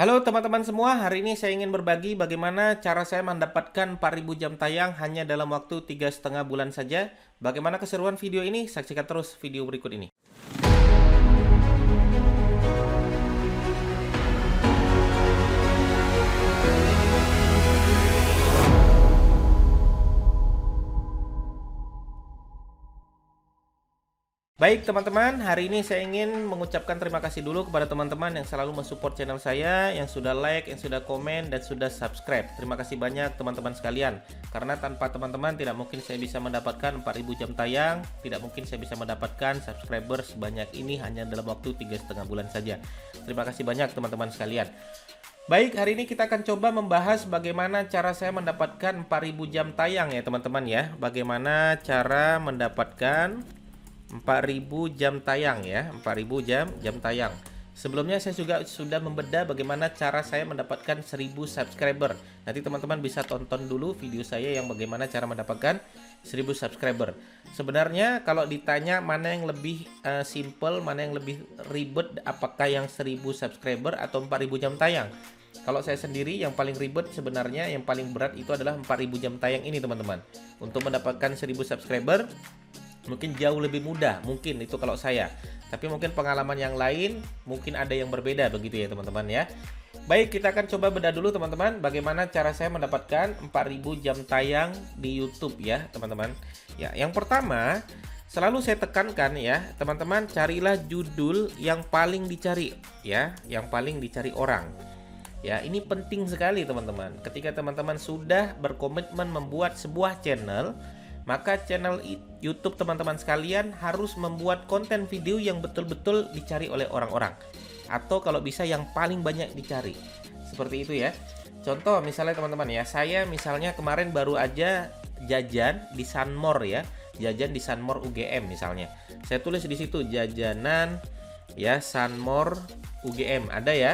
Halo teman-teman semua, hari ini saya ingin berbagi bagaimana cara saya mendapatkan 4.000 jam tayang hanya dalam waktu 3,5 bulan saja. Bagaimana keseruan video ini? Saksikan terus video berikut ini. Baik teman-teman, hari ini saya ingin mengucapkan terima kasih dulu kepada teman-teman yang selalu mensupport channel saya, yang sudah like, yang sudah komen, dan sudah subscribe. Terima kasih banyak teman-teman sekalian. Karena tanpa teman-teman tidak mungkin saya bisa mendapatkan 4.000 jam tayang, tidak mungkin saya bisa mendapatkan subscriber sebanyak ini hanya dalam waktu 3,5 bulan saja. Terima kasih banyak teman-teman sekalian. Baik, hari ini kita akan coba membahas bagaimana cara saya mendapatkan 4.000 jam tayang ya teman-teman ya. Bagaimana cara mendapatkan 4.000 jam tayang ya, 4.000 jam tayang. Sebelumnya saya juga sudah membedah bagaimana cara saya mendapatkan 1.000 subscriber. Nanti teman-teman bisa tonton dulu video saya yang bagaimana cara mendapatkan 1.000 subscriber. Sebenarnya kalau ditanya mana yang lebih simple, mana yang lebih ribet, apakah yang 1.000 subscriber atau 4.000 jam tayang? Kalau saya sendiri yang paling ribet sebenarnya, yang paling berat itu adalah 4.000 jam tayang ini teman-teman. Untuk mendapatkan 1.000 subscriber mungkin jauh lebih mudah, mungkin itu kalau saya. Tapi mungkin pengalaman yang lain mungkin ada yang berbeda begitu ya teman-teman ya. Baik, kita akan coba bedah dulu teman-teman bagaimana cara saya mendapatkan 4.000 jam tayang di YouTube ya teman-teman. Ya, yang pertama selalu saya tekankan ya teman-teman, carilah judul yang paling dicari ya, yang paling dicari orang. Ya, ini penting sekali teman-teman. Ketika teman-teman sudah berkomitmen membuat sebuah channel, maka channel YouTube teman-teman sekalian harus membuat konten video yang betul-betul dicari oleh orang-orang. Atau kalau bisa yang paling banyak dicari. Seperti itu ya. Contoh misalnya teman-teman ya, saya misalnya kemarin baru aja jajan di Sunmore ya. Jajan di Sunmore UGM misalnya. Saya tulis di situ jajanan ya Sunmore UGM. Ada ya.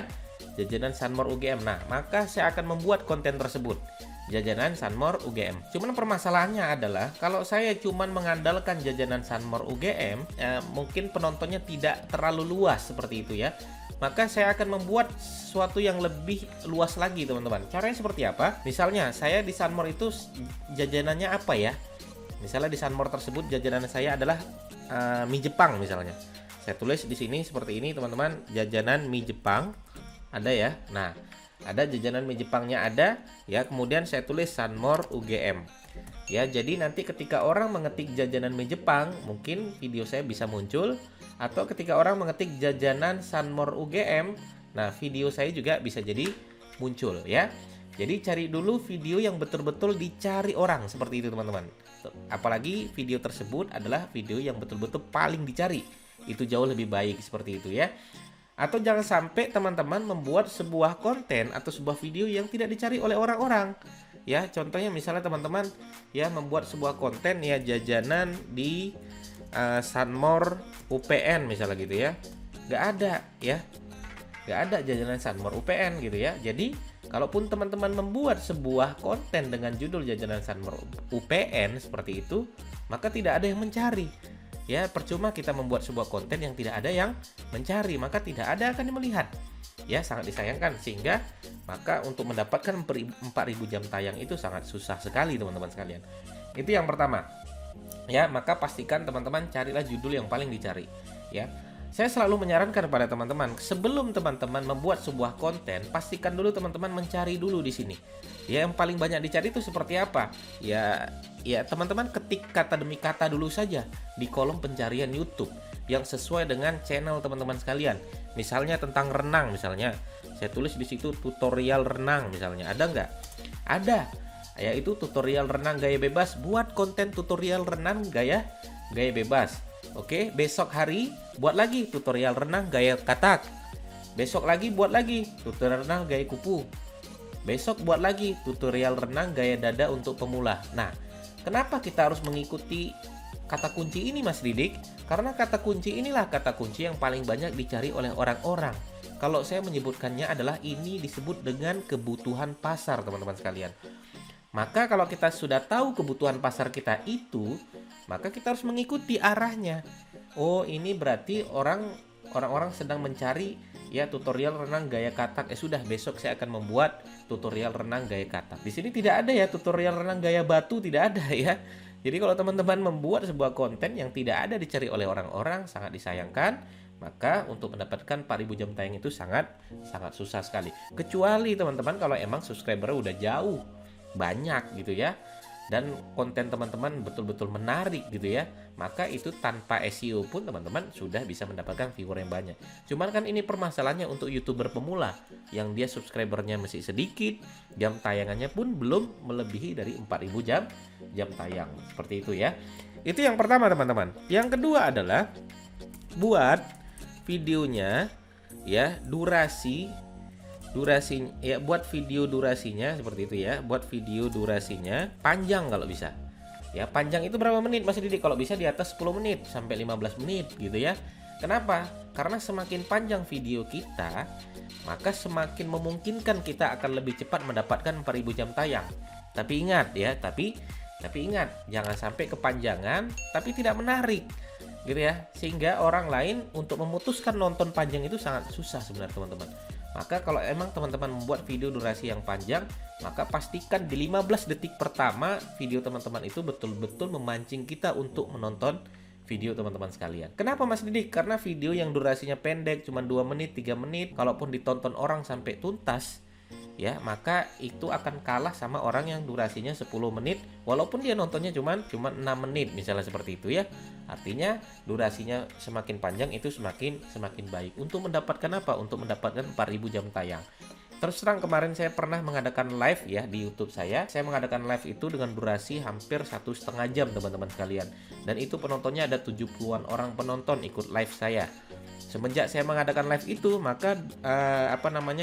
Jajanan Sunmore UGM. Nah, maka saya akan membuat konten tersebut. Jajanan Sunmore UGM. Cuman permasalahannya adalah kalau saya cuman mengandalkan jajanan Sunmore UGM, mungkin penontonnya tidak terlalu luas seperti itu ya. Maka saya akan membuat sesuatu yang lebih luas lagi teman-teman. Caranya seperti apa? Misalnya saya di Sunmore itu jajanannya apa ya? Misalnya di Sunmore tersebut jajanan saya adalah mie Jepang misalnya. Saya tulis di sini seperti ini teman-teman, jajanan mie Jepang. Ada ya. Nah, ada jajanan mie Jepangnya ada ya, kemudian saya tulis Sunmore UGM ya. Jadi nanti ketika orang mengetik jajanan mie Jepang, mungkin video saya bisa muncul. Atau ketika orang mengetik jajanan Sunmore UGM, nah video saya juga bisa jadi muncul ya. Jadi cari dulu video yang betul-betul dicari orang, seperti itu teman-teman. Apalagi video tersebut adalah video yang betul-betul paling dicari, itu jauh lebih baik seperti itu ya. Atau jangan sampai teman-teman membuat sebuah konten atau sebuah video yang tidak dicari oleh orang-orang. Ya, contohnya misalnya teman-teman ya membuat sebuah konten ya jajanan di Sunmore UPN misalnya gitu ya. Nggak ada ya. Nggak ada jajanan Sunmore UPN gitu ya. Jadi, kalaupun teman-teman membuat sebuah konten dengan judul jajanan Sunmore UPN seperti itu, maka tidak ada yang mencari. Ya, percuma kita membuat sebuah konten yang tidak ada yang mencari, maka tidak ada akan yang melihat. Ya, sangat disayangkan. Sehingga maka untuk mendapatkan 4.000 jam tayang itu sangat susah sekali teman-teman sekalian. Itu yang pertama. Ya, maka pastikan teman-teman carilah judul yang paling dicari. Ya, saya selalu menyarankan kepada teman-teman, sebelum teman-teman membuat sebuah konten, pastikan dulu teman-teman mencari dulu di sini. Ya, yang paling banyak dicari itu seperti apa? Ya teman-teman ketik kata demi kata dulu saja di kolom pencarian YouTube yang sesuai dengan channel teman-teman sekalian. Misalnya tentang renang misalnya, saya tulis di situ tutorial renang misalnya. Ada nggak? Ada. Yaitu tutorial renang gaya bebas. Buat konten tutorial renang gaya bebas. Oke, besok hari buat lagi tutorial renang gaya katak. Besok lagi buat lagi tutorial renang gaya kupu. Besok buat lagi tutorial renang gaya dada untuk pemula. Nah, kenapa kita harus mengikuti kata kunci ini Mas Didik? Karena kata kunci inilah kata kunci yang paling banyak dicari oleh orang-orang. Kalau saya menyebutkannya adalah ini disebut dengan kebutuhan pasar teman-teman sekalian. Maka kalau kita sudah tahu kebutuhan pasar kita itu, maka kita harus mengikuti arahnya. Oh, ini berarti orang-orang sedang mencari ya tutorial renang gaya katak. Sudah, besok saya akan membuat tutorial renang gaya katak. Di sini tidak ada ya tutorial renang gaya batu, tidak ada ya. Jadi kalau teman-teman membuat sebuah konten yang tidak ada dicari oleh orang-orang, sangat disayangkan. Maka untuk mendapatkan 4000 jam tayang itu sangat susah sekali. Kecuali teman-teman kalau emang subscriber udah jauh banyak gitu ya, dan konten teman-teman betul-betul menarik gitu ya, maka itu tanpa SEO pun teman-teman sudah bisa mendapatkan viewer yang banyak. Cuman kan ini permasalahannya untuk YouTuber pemula yang dia subscribernya masih sedikit, jam tayangannya pun belum melebihi dari 4000 jam tayang. Seperti itu ya. Itu yang pertama teman-teman. Yang kedua adalah buat videonya ya durasinya ya, buat video durasinya seperti itu ya, buat video durasinya panjang kalau bisa ya. Panjang itu berapa menit Mas Didik? Kalau bisa di atas 10 menit sampai 15 menit gitu ya. Kenapa? Karena semakin panjang video kita, maka semakin memungkinkan kita akan lebih cepat mendapatkan 4000 jam tayang. Tapi ingat ya, tapi ingat jangan sampai kepanjangan tapi tidak menarik gitu ya, sehingga orang lain untuk memutuskan nonton panjang itu sangat susah sebenarnya teman-teman. Maka kalau emang teman-teman membuat video durasi yang panjang, maka pastikan di 15 detik pertama video teman-teman itu betul-betul memancing kita untuk menonton video teman-teman sekalian. Kenapa Mas Didik? Karena video yang durasinya pendek, cuma 2 menit, 3 menit, kalaupun ditonton orang sampai tuntas, ya maka itu akan kalah sama orang yang durasinya 10 menit walaupun dia nontonnya cuma 6 menit misalnya seperti itu ya. Artinya durasinya semakin panjang itu semakin baik untuk mendapatkan apa? Untuk mendapatkan 4000 jam tayang. Terus terang kemarin saya pernah mengadakan live ya di YouTube saya. Saya mengadakan live itu dengan durasi hampir 1,5 jam teman-teman sekalian. Dan itu penontonnya ada 70-an orang penonton ikut live saya. Semenjak saya mengadakan live itu, maka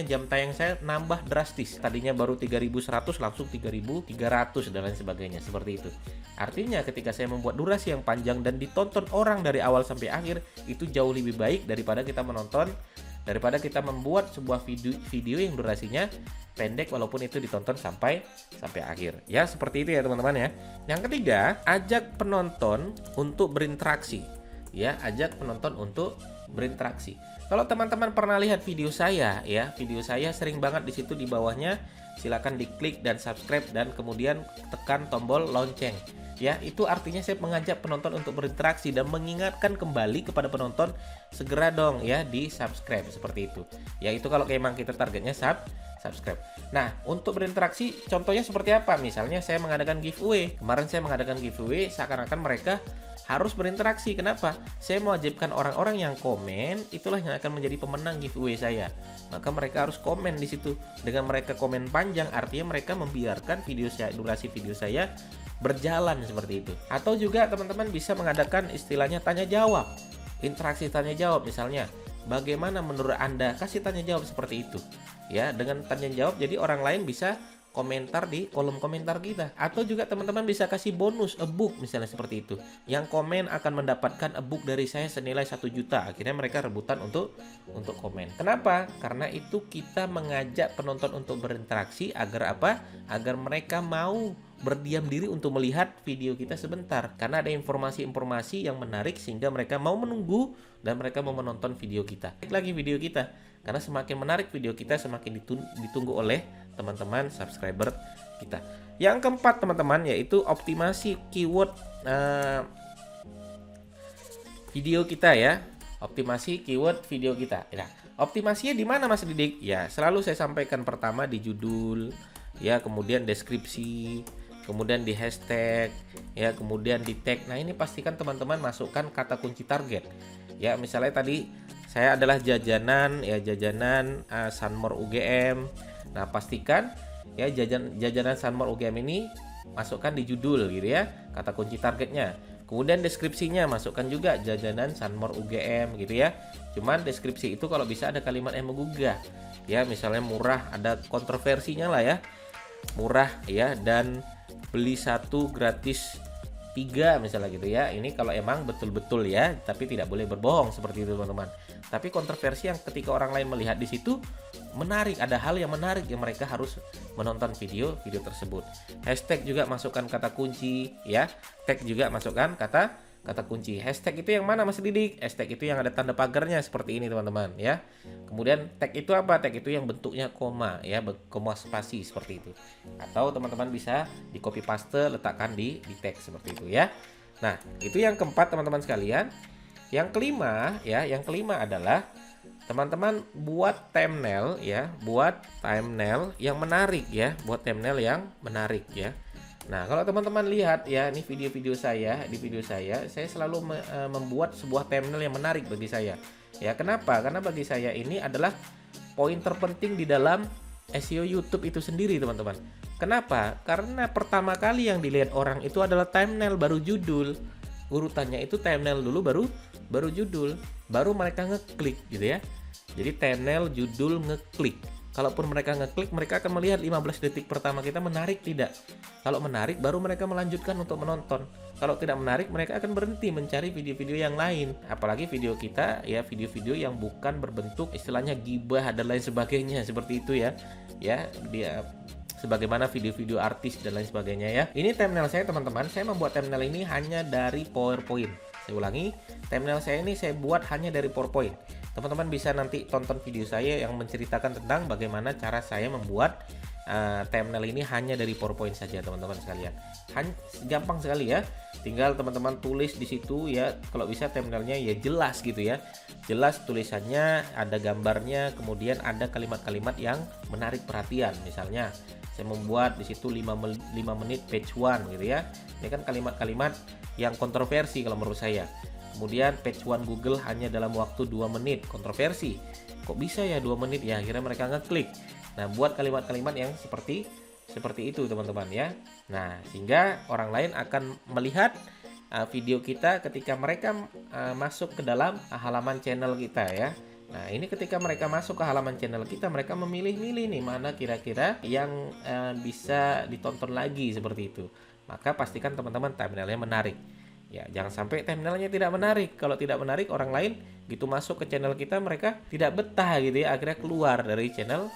jam tayang saya nambah drastis. Tadinya baru 3100 langsung 3300 dan lain sebagainya, seperti itu. Artinya ketika saya membuat durasi yang panjang dan ditonton orang dari awal sampai akhir, itu jauh lebih baik daripada kita membuat sebuah video yang durasinya pendek walaupun itu ditonton sampai akhir. Ya, seperti itu ya teman-teman ya. Yang ketiga, ajak penonton untuk berinteraksi. Ya, ajak penonton untuk berinteraksi. Kalau teman-teman pernah lihat video saya ya, video saya sering banget di situ di bawahnya silakan diklik dan subscribe dan kemudian tekan tombol lonceng. Ya, itu artinya saya mengajak penonton untuk berinteraksi dan mengingatkan kembali kepada penonton segera dong ya di subscribe seperti itu. Ya, itu kalau memang kita targetnya subscribe. Nah, untuk berinteraksi contohnya seperti apa? Misalnya saya mengadakan giveaway. Kemarin saya mengadakan giveaway seakan-akan mereka harus berinteraksi. Kenapa? Saya mewajibkan orang-orang yang komen itulah yang akan menjadi pemenang giveaway saya. Maka mereka harus komen di situ. Dengan mereka komen panjang artinya mereka membiarkan durasi video saya berjalan seperti itu. Atau juga teman-teman bisa mengadakan istilahnya tanya jawab. Interaksi tanya jawab misalnya. Bagaimana menurut Anda? Kasih tanya jawab seperti itu. Ya, dengan tanya jawab jadi orang lain bisa komentar di kolom komentar kita. Atau juga teman-teman bisa kasih bonus e-book misalnya seperti itu. Yang komen akan mendapatkan e-book dari saya senilai 1 juta. Akhirnya mereka rebutan untuk komen. Kenapa? Karena itu kita mengajak penonton untuk berinteraksi agar apa? Agar mereka mau berdiam diri untuk melihat video kita sebentar. Karena ada informasi-informasi yang menarik sehingga mereka mau menunggu dan mereka mau menonton video kita. Lagi video kita. Karena semakin menarik video kita semakin ditunggu oleh teman-teman subscriber kita. Yang keempat teman-teman yaitu optimasi keyword video kita ya. Optimasi keyword video kita. Nah, optimasinya di mana Mas Didik? Ya, selalu saya sampaikan pertama di judul, ya, kemudian deskripsi, kemudian di hashtag, ya, kemudian di tag. Nah, ini pastikan teman-teman masukkan kata kunci target. Ya, misalnya tadi saya adalah jajanan Sunmore UGM. Nah, pastikan ya jajanan Sunmore UGM ini masukkan di judul gitu ya, kata kunci targetnya. Kemudian deskripsinya masukkan juga jajanan Sunmore UGM gitu ya. Cuman deskripsi itu kalau bisa ada kalimat yang menggugah. Ya, misalnya murah, ada kontroversinya lah ya. Murah ya, dan beli 1 gratis 3 misalnya gitu ya. Ini kalau emang betul-betul ya, tapi tidak boleh berbohong seperti itu teman-teman. Tapi kontroversi yang ketika orang lain melihat di situ menarik, ada hal yang menarik yang mereka harus menonton video tersebut. Hashtag juga masukkan kata kunci ya. Tag juga masukkan kata kata kunci. Hashtag itu yang mana Mas Didik? Hashtag itu yang ada tanda pagarnya seperti ini teman-teman ya. Kemudian tag itu apa? Tag itu yang bentuknya koma ya, koma spasi seperti itu. Atau teman-teman bisa di copy paste letakkan di tag seperti itu ya. Nah, itu yang keempat teman-teman sekalian. Yang kelima ya, yang kelima adalah teman-teman buat thumbnail ya, buat thumbnail yang menarik ya, buat thumbnail yang menarik ya. Nah, kalau teman-teman lihat ya, ini video-video saya, di video saya selalu membuat sebuah thumbnail yang menarik bagi saya. Ya, kenapa? Karena bagi saya ini adalah poin terpenting di dalam SEO YouTube itu sendiri, teman-teman. Kenapa? Karena pertama kali yang dilihat orang itu adalah thumbnail, baru judul. Urutannya itu thumbnail dulu, baru judul, baru mereka ngeklik gitu ya. Jadi thumbnail, judul, ngeklik. Kalaupun mereka ngeklik, mereka akan melihat 15 detik pertama kita menarik tidak. Kalau menarik, baru mereka melanjutkan untuk menonton. Kalau tidak menarik, mereka akan berhenti mencari video-video yang lain. Apalagi video kita ya, video-video yang bukan berbentuk istilahnya gibah dan lain sebagainya seperti itu ya. Ya, dia sebagaimana video-video artis dan lain sebagainya ya. Ini thumbnail saya teman-teman. Saya membuat thumbnail ini hanya dari PowerPoint. Saya ulangi, thumbnail saya ini saya buat hanya dari PowerPoint. Teman-teman bisa nanti tonton video saya yang menceritakan tentang bagaimana cara saya membuat thumbnail ini hanya dari PowerPoint saja teman-teman sekalian. Gampang sekali ya. Tinggal teman-teman tulis di situ ya. Kalau bisa thumbnailnya ya jelas gitu ya. Jelas tulisannya, ada gambarnya, kemudian ada kalimat-kalimat yang menarik perhatian. Misalnya saya membuat di situ 5 menit page 1 gitu ya. Ini kan kalimat-kalimat yang kontroversi kalau menurut saya. Kemudian page 1 Google hanya dalam waktu 2 menit, kontroversi. Kok bisa ya 2 menit ya? Akhirnya mereka ngeklik. Nah, buat kalimat-kalimat yang seperti itu teman-teman ya. Nah, sehingga orang lain akan melihat video kita ketika mereka masuk ke dalam halaman channel kita ya. Nah, ini ketika mereka masuk ke halaman channel kita, mereka memilih-milih nih mana kira-kira yang bisa ditonton lagi seperti itu. Maka pastikan teman-teman thumbnailnya menarik. Ya, jangan sampai thumbnailnya tidak menarik. Kalau tidak menarik, orang lain gitu masuk ke channel kita, mereka tidak betah gitu ya, akhirnya keluar dari channel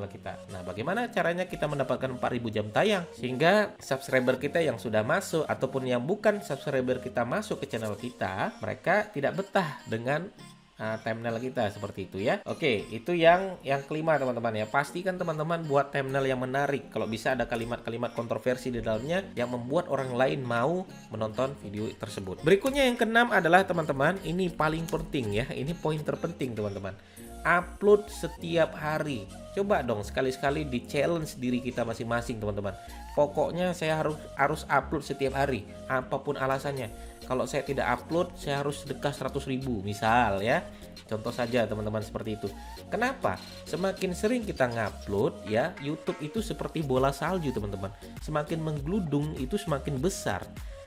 kita. Nah, bagaimana caranya kita mendapatkan 4000 jam tayang sehingga subscriber kita yang sudah masuk ataupun yang bukan subscriber kita masuk ke channel kita, mereka tidak betah dengan thumbnail kita seperti itu ya. Oke, itu yang kelima teman-teman ya. Pastikan teman-teman buat thumbnail yang menarik. Kalau bisa ada kalimat-kalimat kontroversi di dalamnya yang membuat orang lain mau menonton video tersebut. Berikutnya yang keenam adalah teman-teman, ini paling penting ya. Ini poin terpenting teman-teman. Upload setiap hari. Coba dong sekali-sekali di challenge diri kita masing-masing teman-teman. Pokoknya saya harus upload setiap hari, apapun alasannya. Kalau saya tidak upload, saya harus sedekah 100.000 misal ya. Contoh saja teman-teman seperti itu. Kenapa? Semakin sering kita ngupload ya, YouTube itu seperti bola salju teman-teman. Semakin menggeludung itu semakin besar.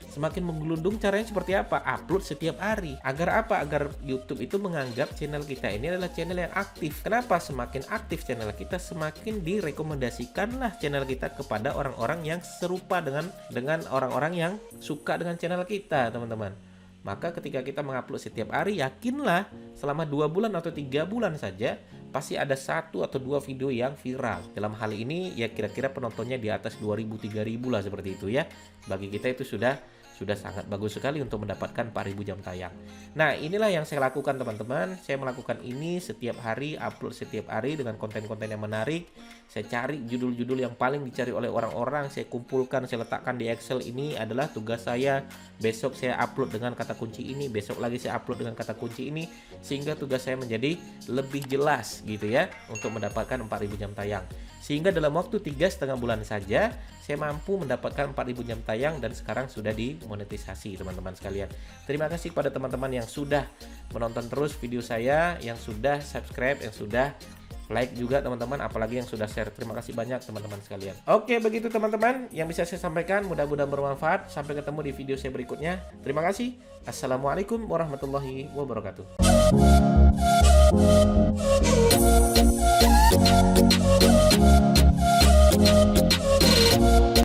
Semakin menggelundung caranya seperti apa? Upload setiap hari. Agar apa? Agar YouTube itu menganggap channel kita ini adalah channel yang aktif. Kenapa? Semakin aktif channel kita, semakin direkomendasikanlah channel kita kepada orang-orang yang serupa dengan orang-orang yang suka dengan channel kita, teman-teman. Maka ketika kita mengupload setiap hari, yakinlah selama 2 bulan atau 3 bulan saja pasti ada 1 atau 2 video yang viral. Dalam hal ini ya kira-kira penontonnya di atas 2.000-3.000 lah seperti itu ya. Bagi kita itu sudah sangat bagus sekali untuk mendapatkan 4.000 jam tayang. Nah, inilah yang saya lakukan teman-teman. Saya melakukan ini setiap hari, upload setiap hari dengan konten-konten yang menarik. Saya cari judul-judul yang paling dicari oleh orang-orang, saya kumpulkan, saya letakkan di Excel. Ini adalah tugas saya. Besok saya upload dengan kata kunci ini, besok lagi saya upload dengan kata kunci ini, sehingga tugas saya menjadi lebih jelas gitu ya untuk mendapatkan 4.000 jam tayang. Sehingga dalam waktu 3,5 bulan saja saya mampu mendapatkan 4.000 jam tayang dan sekarang sudah dimonetisasi teman-teman sekalian. Terima kasih kepada teman-teman yang sudah menonton terus video saya, yang sudah subscribe, yang sudah like juga teman-teman, apalagi yang sudah share. Terima kasih banyak teman-teman sekalian. Oke, begitu teman-teman yang bisa saya sampaikan, mudah-mudahan bermanfaat. Sampai ketemu di video saya berikutnya. Terima kasih. Assalamualaikum warahmatullahi wabarakatuh.